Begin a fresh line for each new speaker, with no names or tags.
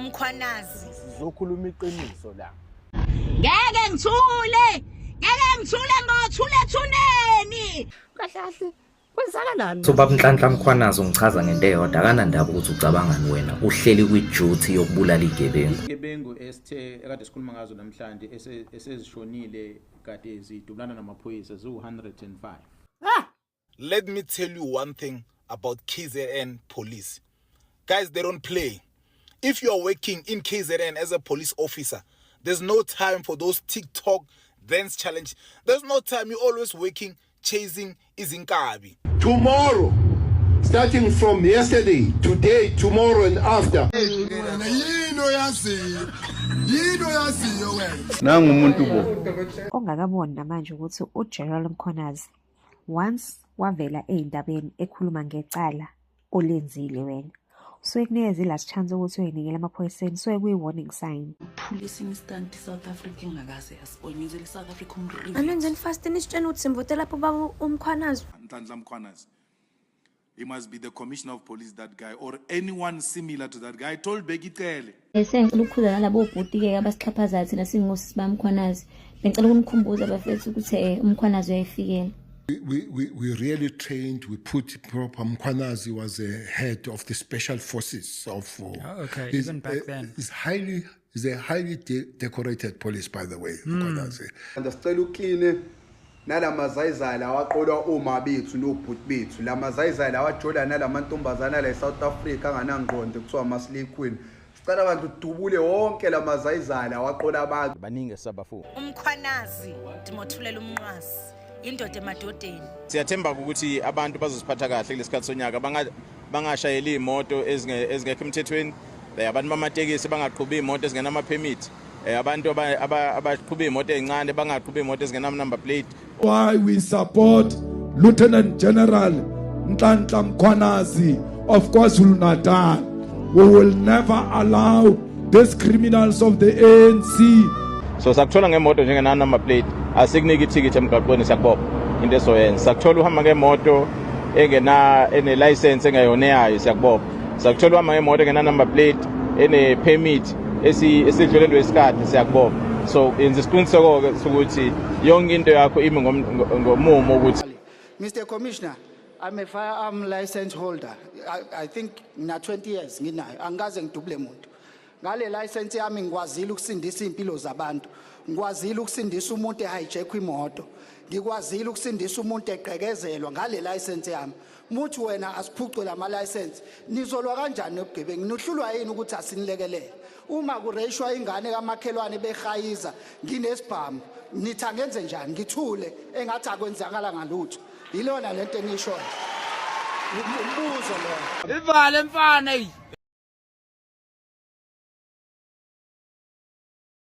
umkhwanazi
sizokhuluma iqiniso la
ngeke ngithule ngothule thuneni
kahle kwenzakalani
so baba Nhlanhla Mkhwanazi ungichaza ngento eyodwa akanandaba ukuthi ucabangani wena uhleli kwi-duty yokubulala igebengu
igebengu esithe ekade sikhuluma ngazo namhlanje esezishonile kade zidubulana namaphoyisa zu105.
Let me tell you one thing about KZN police. Guys, they don't play. If you are working in KZN as a police officer, there's no time for those TikTok dance challenge. There's no time. You're always working, chasing izinkabi.
Tomorrow, starting from yesterday, today, tomorrow and after.
Ongakaboni namanje ukuthi uGeneral Mkhwanazi once wavela eindabeni ekhuluma ngecala olenzile wena. So ekunikeza last chance ukuthi uyinikele amaphoyiseni so kuyi warning sign.
Police instant South Africa ngakaze yasibonyezela South Africa umrive.
anenzeni fast nisitshela ukuthi simvote lapho baba uMkhwanazi.
Nhlanhla Mkhwanazi. He must be the commissioner of police, that guy, or anyone similar to that guy. I told Becky Tele.
Esengicela ukukhuzana labo bhuti ke abasixhaphaza thina singosisi bamkhwanazi. Bengicela ukunikhumbuza bafethu ukuthi uMkhwanazi uyayifikela.
We really trained. We put proper. Mkhwanazi was the head of the special forces of.
Okay, even back then.
He's a highly decorated police, by the way. Mkhwanazi.
Ndicela ukline nalamazayizala awaqola oma bethu nobhuti bethu. Lamazayizala awajola nalamantombazana la eSouth Africa anganangqondo kuthiwa amasli queen. Sicela abantu dubule wonke lamazayizala awaqola abantu.
baningi sabafu
umkhwanazi Timothulela umnqasi indoda emadodeni.
Siyathemba ukuthi abantu bazosiphatha kahle kulesikhathi sonyaka bangashayeli imoto ezingekho emthethweni. Abantu bamatekisi bangaqhubi imoto ezingenama permit. Abantu abaqhuba imoto ezincane bangaqhubi imoto ezingenama number plate.
Why we support Lieutenant General Nhlanhla Mkhwanazi of KwaZulu-Natal. We will never allow these criminals of the ANC.
So sakuthola ngemoto njengena number plate asikunike ithikithi emgaqweni sakubopha into esoyenza. Sakuthola uhamba ngemoto ene license engayona yayo sakubopha. Sakuthola uhamba ngemoto engena number plate ene permit esidlulelwe isikhathi siyakubopha. So yenza isiqiniseko ukuthi yonke into yakho imi ngomumo ukuthi
Mr. Commissioner, I'm a firearm license holder. I think na 20 years nginayo. Angaze ngidubule umuntu. Ngale license yami ngikwazile ukusindisa impilo zabantu. Ngikwazile ukusindisa umuntu ehijack imoto. Ngikwazile ukusindisa umuntu eqhekezelwa ngale license yami. Muthi wena asiphucwe lama license. Nizolwa kanjani nobugebengu? Nihlulwa yini ukuthi asinilekelele? Uma kureshwa ingane kamakhelwane behayiza nginesibhamu. Nithi angenze njani? Ngithule engathi akwenzakala ngalutho. Yilona lento engishoyo. Umbuzo lo.
Ivale mfana.